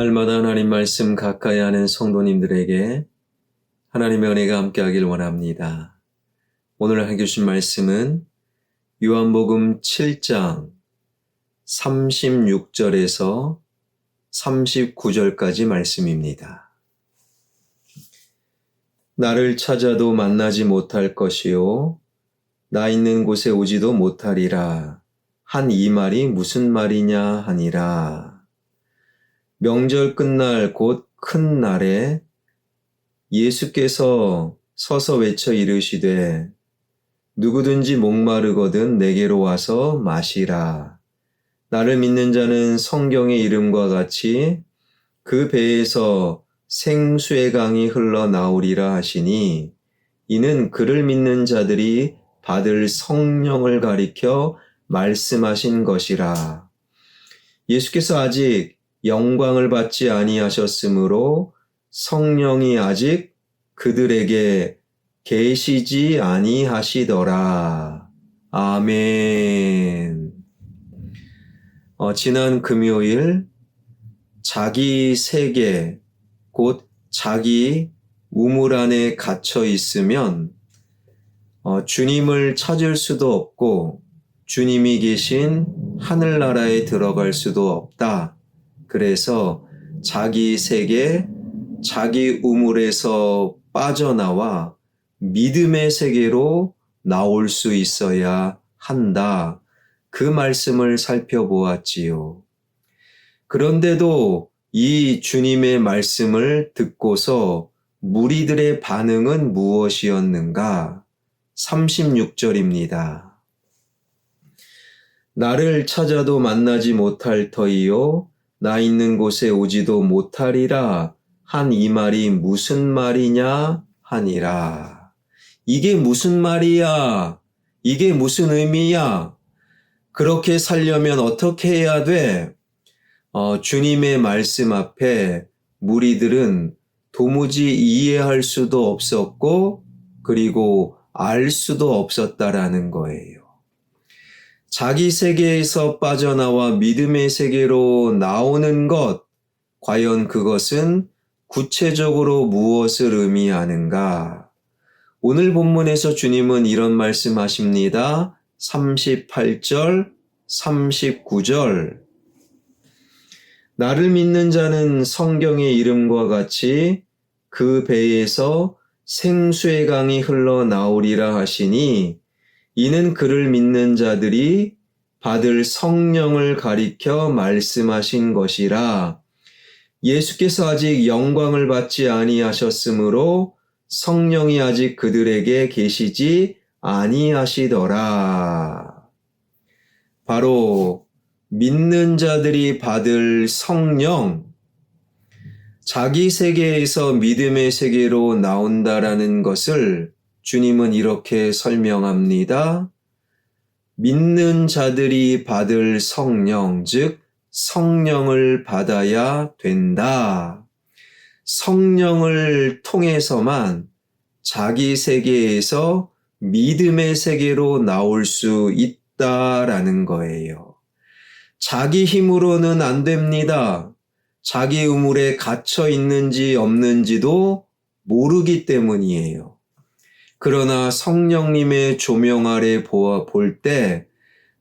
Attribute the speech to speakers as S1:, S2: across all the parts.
S1: 날마다 하나님 말씀 가까이 하는 성도님들에게 하나님의 은혜가 함께하길 원합니다. 오늘 해주신 말씀은 요한복음 7장 36절에서 39절까지 말씀입니다. 나를 찾아도 만나지 못할 것이요 나 있는 곳에 오지도 못하리라 한 이 말이 무슨 말이냐 하니라. 명절 끝날 곧 큰 날에 예수께서 서서 외쳐 이르시되 누구든지 목마르거든 내게로 와서 마시라. 나를 믿는 자는 성경의 이름과 같이 그 배에서 생수의 강이 흘러나오리라 하시니 이는 그를 믿는 자들이 받을 성령을 가리켜 말씀하신 것이라. 예수께서 아직 영광을 받지 아니하셨으므로 성령이 아직 그들에게 계시지 아니하시더라. 아멘. 지난 금요일 자기 세계, 곧 자기 우물 안에 갇혀 있으면 주님을 찾을 수도 없고 주님이 계신 하늘나라에 들어갈 수도 없다. 그래서 자기 세계, 자기 우물에서 빠져나와 믿음의 세계로 나올 수 있어야 한다. 그 말씀을 살펴보았지요. 그런데도 이 주님의 말씀을 듣고서 무리들의 반응은 무엇이었는가? 36절입니다. 나를 찾아도 만나지 못할 터이요 나 있는 곳에 오지도 못하리라 한 이 말이 무슨 말이냐 하니라. 이게 무슨 말이야? 이게 무슨 의미야? 그렇게 살려면 어떻게 해야 돼? 주님의 말씀 앞에 무리들은 도무지 이해할 수도 없었고 그리고 알 수도 없었다라는 거예요. 자기 세계에서 빠져나와 믿음의 세계로 나오는 것, 과연 그것은 구체적으로 무엇을 의미하는가? 오늘 본문에서 주님은 이런 말씀하십니다. 38절, 39절. 나를 믿는 자는 성경의 이름과 같이 그 배에서 생수의 강이 흘러나오리라 하시니 이는 그를 믿는 자들이 받을 성령을 가리켜 말씀하신 것이라. 예수께서 아직 영광을 받지 아니하셨으므로 성령이 아직 그들에게 계시지 아니하시더라. 바로 믿는 자들이 받을 성령, 자기 세계에서 믿음의 세계로 나온다라는 것을 주님은 이렇게 설명합니다. 믿는 자들이 받을 성령, 즉 성령을 받아야 된다. 성령을 통해서만 자기 세계에서 믿음의 세계로 나올 수 있다라는 거예요. 자기 힘으로는 안 됩니다. 자기 우물에 갇혀 있는지 없는지도 모르기 때문이에요. 그러나 성령님의 조명 아래 볼 때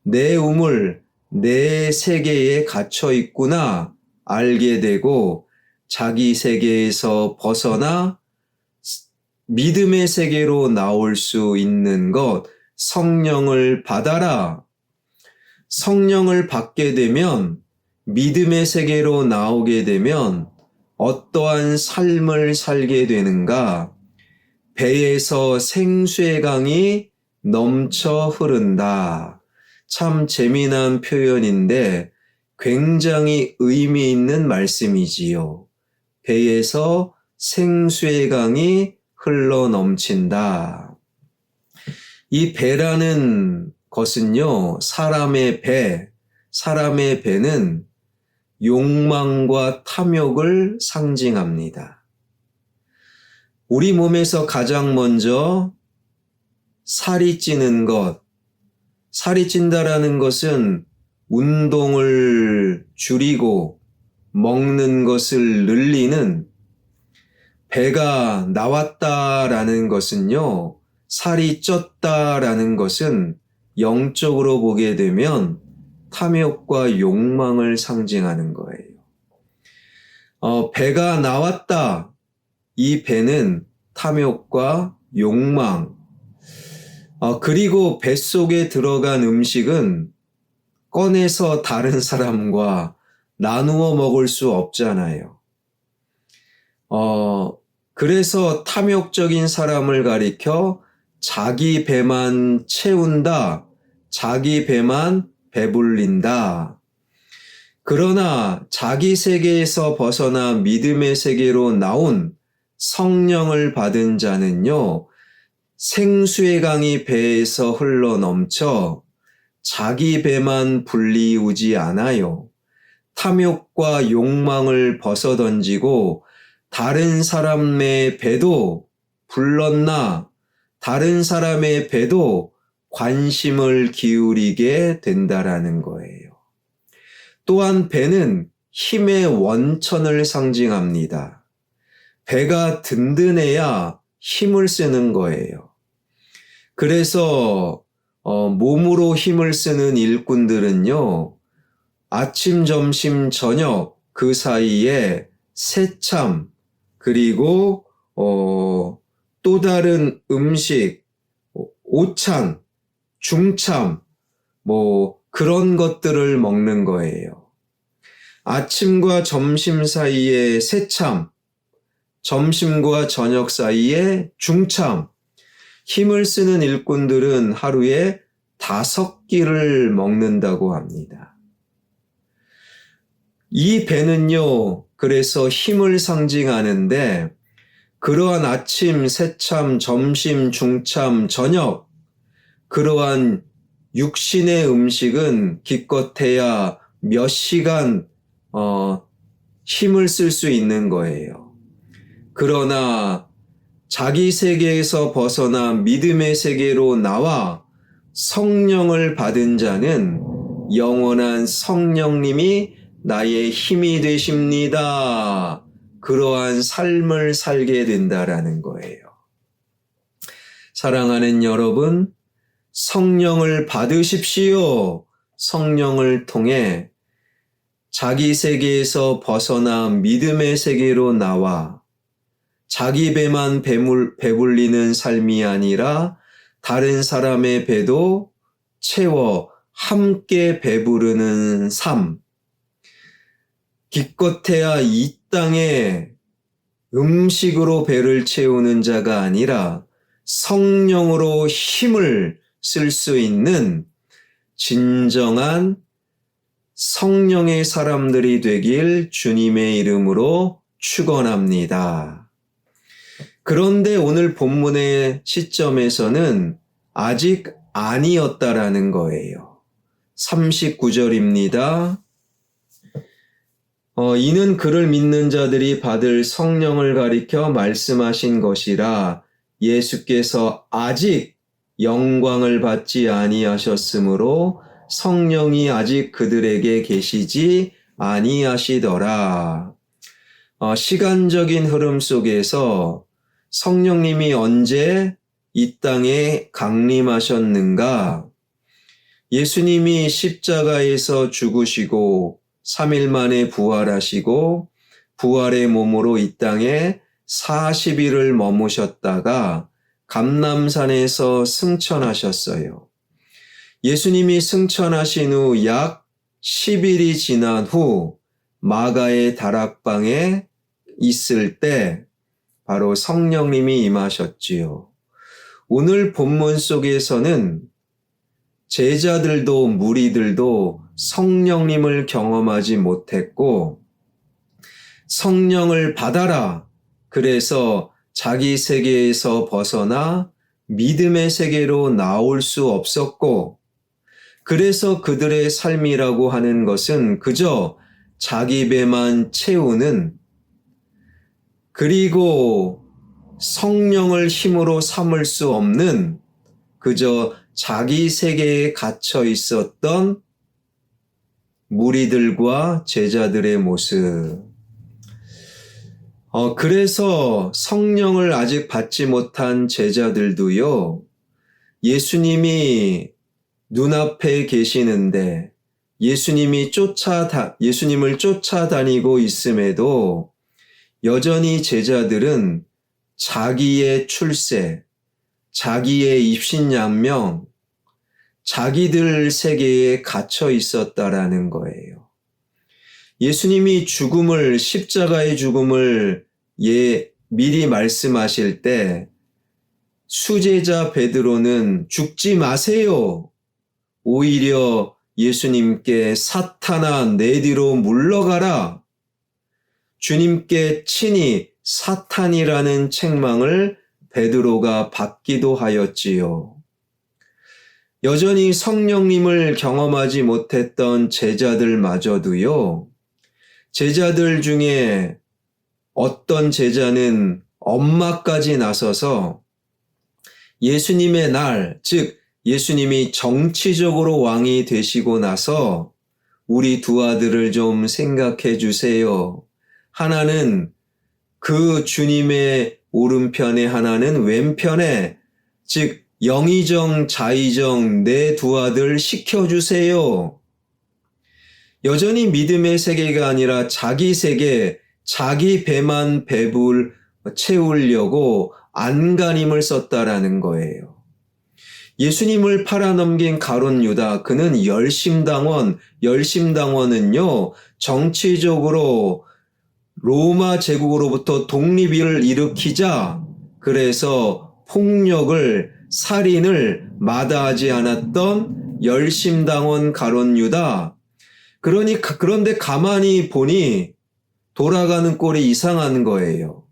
S1: 내 우물, 내 세계에 갇혀 있구나 알게 되고 자기 세계에서 벗어나 믿음의 세계로 나올 수 있는 것, 성령을 받아라. 성령을 받게 되면 믿음의 세계로 나오게 되면 어떠한 삶을 살게 되는가? 배에서 생수의 강이 넘쳐 흐른다. 참 재미난 표현인데 굉장히 의미 있는 말씀이지요. 배에서 생수의 강이 흘러 넘친다. 이 배라는 것은요, 사람의 배는 욕망과 탐욕을 상징합니다. 우리 몸에서 가장 먼저 살이 찌는 것, 살이 찐다라는 것은 운동을 줄이고 먹는 것을 늘리는 배가 나왔다라는 것은요, 살이 쪘다라는 것은 영적으로 보게 되면 탐욕과 욕망을 상징하는 거예요. 배가 나왔다. 이 배는 탐욕과 욕망, 그리고 뱃속에 들어간 음식은 꺼내서 다른 사람과 나누어 먹을 수 없잖아요. 그래서 탐욕적인 사람을 가리켜 자기 배만 채운다, 자기 배만 배불린다. 그러나 자기 세계에서 벗어나 믿음의 세계로 나온 성령을 받은 자는요, 생수의 강이 배에서 흘러 넘쳐 자기 배만 불리우지 않아요. 탐욕과 욕망을 벗어던지고 다른 사람의 배도 불렀나, 다른 사람의 배도 관심을 기울이게 된다라는 거예요. 또한 배는 힘의 원천을 상징합니다. 배가 든든해야 힘을 쓰는 거예요. 그래서 몸으로 힘을 쓰는 일꾼들은요, 아침, 점심, 저녁 그 사이에 새참, 그리고 또 다른 음식, 오찬, 중참, 그런 것들을 먹는 거예요. 아침과 점심 사이에 새참, 점심과 저녁 사이에 중참, 힘을 쓰는 일꾼들은 하루에 5끼를 먹는다고 합니다. 이 배는요, 그래서 힘을 상징하는데, 그러한 아침, 새참, 점심, 중참, 저녁, 그러한 육신의 음식은 기껏해야 몇 시간 힘을 쓸 수 있는 거예요. 그러나 자기 세계에서 벗어나 믿음의 세계로 나와 성령을 받은 자는 영원한 성령님이 나의 힘이 되십니다. 그러한 삶을 살게 된다라는 거예요. 사랑하는 여러분, 성령을 받으십시오. 성령을 통해 자기 세계에서 벗어나 믿음의 세계로 나와 자기 배만 배불리는 삶이 아니라 다른 사람의 배도 채워 함께 배부르는 삶. 기껏해야 이 땅에 음식으로 배를 채우는 자가 아니라 성령으로 힘을 쓸 수 있는 진정한 성령의 사람들이 되길 주님의 이름으로 축원합니다. 그런데 오늘 본문의 시점에서는 아직 아니었다라는 거예요. 39절입니다. 이는 그를 믿는 자들이 받을 성령을 가리켜 말씀하신 것이라 예수께서 아직 영광을 받지 아니하셨으므로 성령이 아직 그들에게 계시지 아니하시더라. 시간적인 흐름 속에서 성령님이 언제 이 땅에 강림하셨는가? 예수님이 십자가에서 죽으시고 3일 만에 부활하시고 부활의 몸으로 이 땅에 40일을 머무셨다가 감람산에서 승천하셨어요. 예수님이 승천하신 후 약 10일이 지난 후 마가의 다락방에 있을 때 바로 성령님이 임하셨지요. 오늘 본문 속에서는 제자들도 무리들도 성령님을 경험하지 못했고 성령을 받아라. 그래서 자기 세계에서 벗어나 믿음의 세계로 나올 수 없었고 그래서 그들의 삶이라고 하는 것은 그저 자기 배만 채우는 그리고 성령을 힘으로 삼을 수 없는 그저 자기 세계에 갇혀 있었던 무리들과 제자들의 모습. 그래서 성령을 아직 받지 못한 제자들도요, 예수님이 눈앞에 계시는데 예수님을 쫓아다니고 있음에도 여전히 제자들은 자기의 출세, 자기의 입신양명, 자기들 세계에 갇혀 있었다라는 거예요. 예수님이 십자가의 죽음을 미리 말씀하실 때 수제자 베드로는 죽지 마세요. 오히려 예수님께 사탄아 내 뒤로 물러가라. 주님께 친히 사탄이라는 책망을 베드로가 받기도 하였지요. 여전히 성령님을 경험하지 못했던 제자들마저도요, 제자들 중에 어떤 제자는 엄마까지 나서서 예수님의 날, 즉 예수님이 정치적으로 왕이 되시고 나서 우리 두 아들을 좀 생각해 주세요. 하나는 그 주님의 오른편에, 하나는 왼편에, 즉 영의정 자의정 내 두 아들 시켜주세요. 여전히 믿음의 세계가 아니라 자기 세계, 자기 배만 채우려고 안간힘을 썼다라는 거예요. 예수님을 팔아넘긴 가룟 유다, 그는 열심당원은요, 정치적으로 로마 제국으로부터 독립을 일으키자, 그래서 폭력을, 살인을 마다하지 않았던 열심당원 가룟 유다. 그런데 가만히 보니 돌아가는 꼴이 이상한 거예요.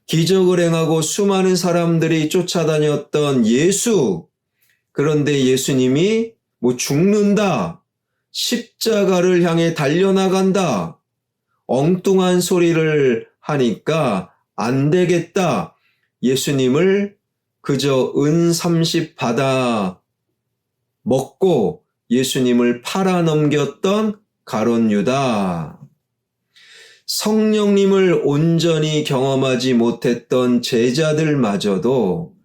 S1: 기적을 행하고 수많은 사람들이 쫓아다녔던 예수. 그런데 예수님이 죽는다, 십자가를 향해 달려나간다, 엉뚱한 소리를 하니까 안 되겠다. 예수님을 그저 은 30 받아 먹고 예수님을 팔아넘겼던 가룟 유다. 성령님을 온전히 경험하지 못했던 제자들마저도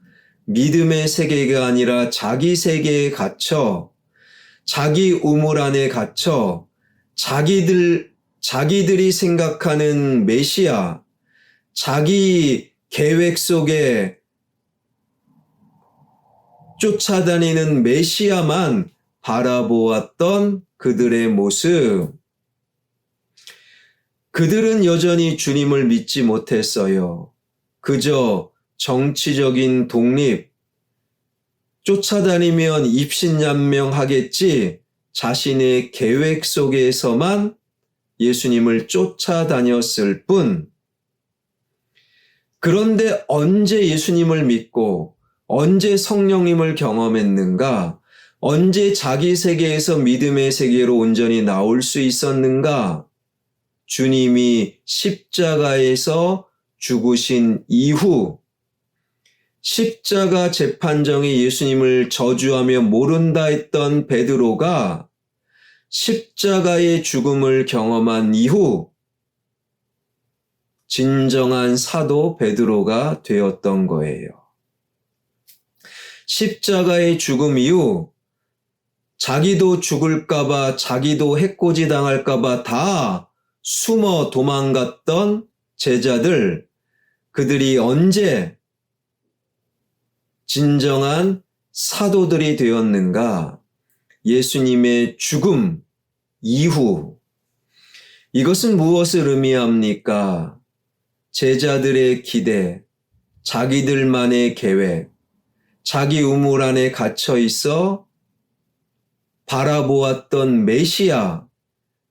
S1: 믿음의 세계가 아니라 자기 세계에 갇혀, 자기 우물 안에 갇혀 자기들이 생각하는 메시아, 자기 계획 속에 쫓아다니는 메시아만 바라보았던 그들의 모습. 그들은 여전히 주님을 믿지 못했어요. 그저 정치적인 독립, 쫓아다니면 입신양명하겠지, 자신의 계획 속에서만 예수님을 쫓아다녔을 뿐. 그런데 언제 예수님을 믿고 언제 성령님을 경험했는가? 언제 자기 세계에서 믿음의 세계로 온전히 나올 수 있었는가? 주님이 십자가에서 죽으신 이후, 십자가 재판정이 예수님을 저주하며 모른다 했던 베드로가 십자가의 죽음을 경험한 이후 진정한 사도 베드로가 되었던 거예요. 십자가의 죽음 이후 자기도 죽을까봐, 자기도 해코지 당할까봐 다 숨어 도망갔던 제자들, 그들이 언제 진정한 사도들이 되었는가? 예수님의 죽음 이후. 이것은 무엇을 의미합니까? 제자들의 기대, 자기들만의 계획, 자기 우물 안에 갇혀 있어 바라보았던 메시아,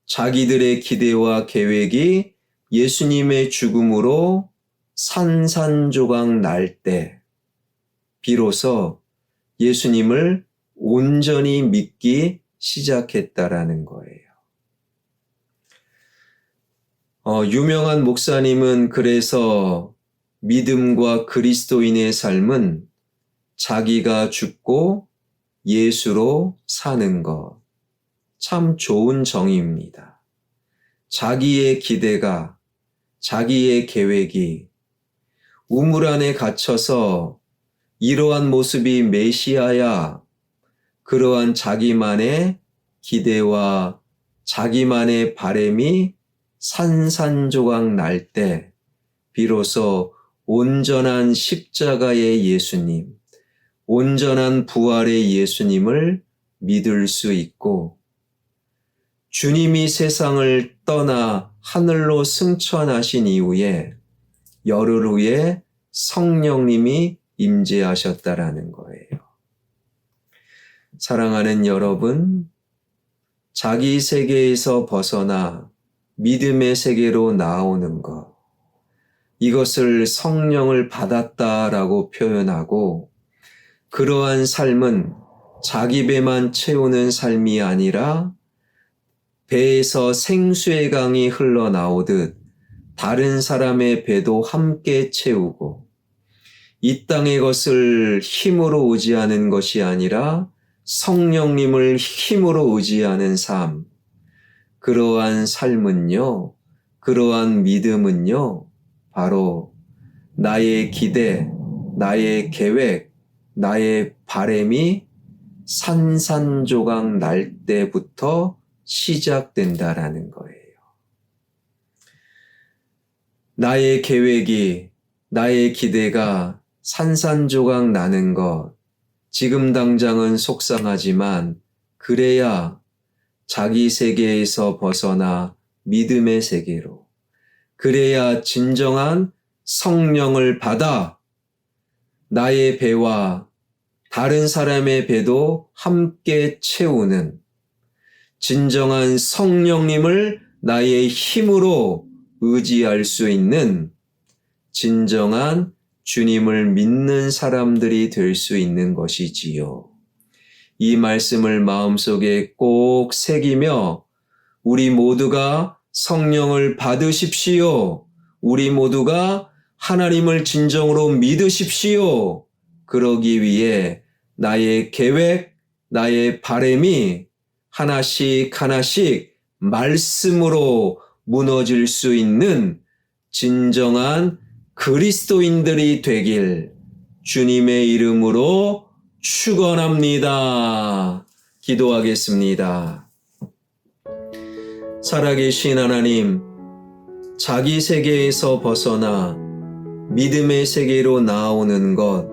S1: 자기들의 기대와 계획이 예수님의 죽음으로 산산조각 날 때 비로소 예수님을 온전히 믿기 시작했다라는 거예요. 유명한 목사님은 그래서 믿음과 그리스도인의 삶은 자기가 죽고 예수로 사는 것, 참 좋은 정의입니다. 자기의 기대가, 자기의 계획이 우물 안에 갇혀서 이러한 모습이 메시아야, 그러한 자기만의 기대와 자기만의 바램이 산산조각 날 때 비로소 온전한 십자가의 예수님, 온전한 부활의 예수님을 믿을 수 있고, 주님이 세상을 떠나 하늘로 승천하신 이후에 열흘 후에 성령님이 임재하셨다라는 거예요. 사랑하는 여러분, 자기 세계에서 벗어나 믿음의 세계로 나오는 것, 이것을 성령을 받았다라고 표현하고, 그러한 삶은 자기 배만 채우는 삶이 아니라 배에서 생수의 강이 흘러나오듯 다른 사람의 배도 함께 채우고, 이 땅의 것을 힘으로 의지하는 것이 아니라 성령님을 힘으로 의지하는 삶, 그러한 삶은요, 그러한 믿음은요, 바로 나의 기대, 나의 계획, 나의 바램이 산산조각 날 때부터 시작된다라는 거예요. 나의 계획이, 나의 기대가 산산조각 나는 것, 지금 당장은 속상하지만 그래야 자기 세계에서 벗어나 믿음의 세계로, 그래야 진정한 성령을 받아 나의 배와 다른 사람의 배도 함께 채우는 진정한 성령님을 나의 힘으로 의지할 수 있는 진정한 주님을 믿는 사람들이 될 수 있는 것이지요. 이 말씀을 마음속에 꼭 새기며 우리 모두가 성령을 받으십시오. 우리 모두가 하나님을 진정으로 믿으십시오. 그러기 위해 나의 계획, 나의 바램이 하나씩 하나씩 말씀으로 무너질 수 있는 진정한 그리스도인들이 되길 주님의 이름으로 축원합니다. 기도하겠습니다. 살아계신 하나님, 자기 세계에서 벗어나 믿음의 세계로 나오는 것,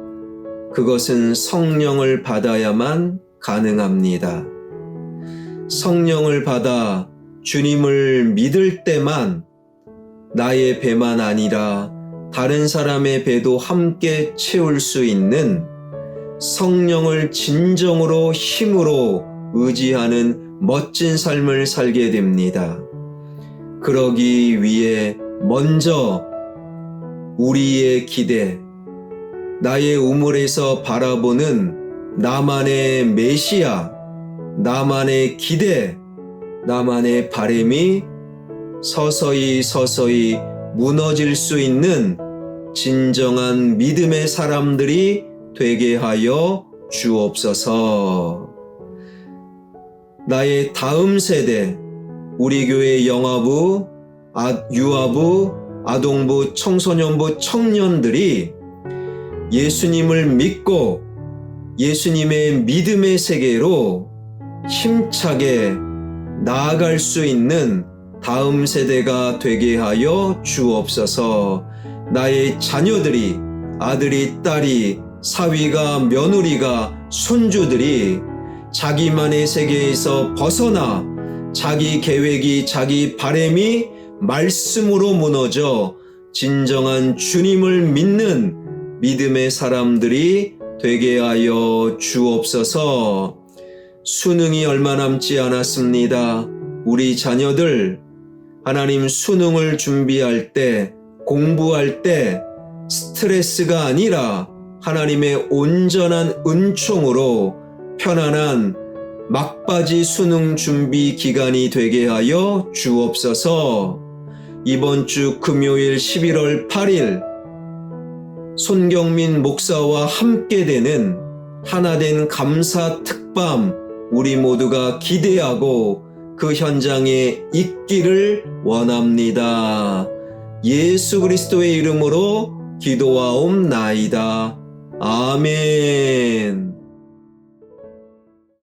S1: 그것은 성령을 받아야만 가능합니다. 성령을 받아 주님을 믿을 때만 나의 배만 아니라 다른 사람의 배도 함께 채울 수 있는 성령을 진정으로 힘으로 의지하는 멋진 삶을 살게 됩니다. 그러기 위해 먼저 우리의 기대, 나의 우물에서 바라보는 나만의 메시아, 나만의 기대, 나만의 바램이 서서히 무너질 수 있는 진정한 믿음의 사람들이 되게 하여 주옵소서. 나의 다음 세대, 우리 교회 영아부, 유아부, 아동부, 청소년부, 청년들이 예수님을 믿고 예수님의 믿음의 세계로 힘차게 나아갈 수 있는 다음 세대가 되게 하여 주옵소서. 나의 자녀들이, 아들이, 딸이, 사위가, 며느리가, 손주들이 자기만의 세계에서 벗어나 자기 계획이, 자기 바램이 말씀으로 무너져 진정한 주님을 믿는 믿음의 사람들이 되게 하여 주옵소서. 수능이 얼마 남지 않았습니다. 우리 자녀들 하나님 수능을 준비할 때, 공부할 때 스트레스가 아니라 하나님의 온전한 은총으로 편안한 막바지 수능 준비 기간이 되게 하여 주옵소서. 이번 주 금요일 11월 8일 손경민 목사와 함께 되는 하나된 감사 특밤, 우리 모두가 기대하고 그 현장에 있기를 원합니다. 예수 그리스도의 이름으로 기도하옵나이다. 아멘.